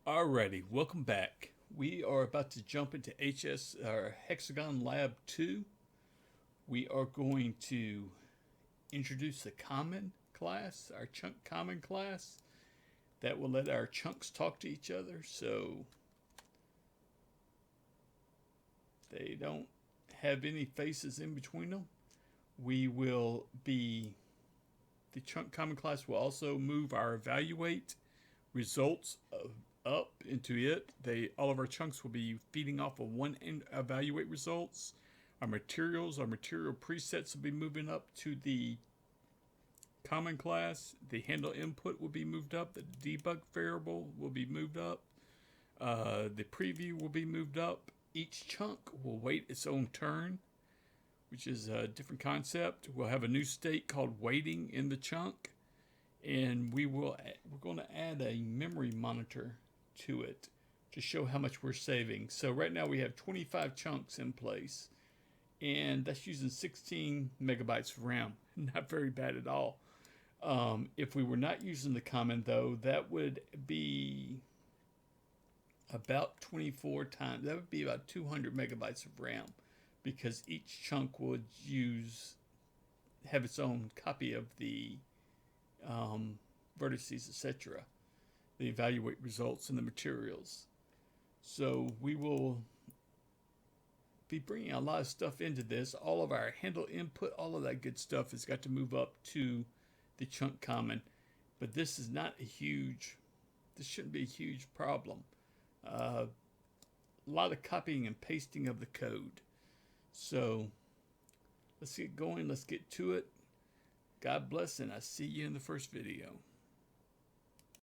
Alrighty, welcome back. We are about to jump into Hexagon Lab 2. We are going to introduce the common class, our chunk common class, that will let our chunks talk to each other so they don't have any faces in between them. The chunk common class will also move our evaluate results up into it. All of our chunks will be feeding off of one end evaluate results. Our material presets will be moving up to the common class. The handle input will be moved up. The debug variable will be moved up. The preview will be moved up. Each chunk will wait its own turn, which is a different concept. We'll have a new state called waiting in the chunk, and we're going to add a memory monitor to it to show how much we're saving. So right now we have 25 chunks in place, and that's using 16 megabytes of RAM. Not very bad at all. If we were not using the common, though, that would be about 24 times. That would be about 200 megabytes of RAM, because each chunk would have its own copy of the vertices, etc., the evaluate results and the materials. So we will be bringing a lot of stuff into this. All of our handle input, all of that good stuff has got to move up to the chunk common. But this shouldn't be a huge problem. A lot of copying and pasting of the code. So let's get going. Let's get to it. God bless, and I'll see you in the first video.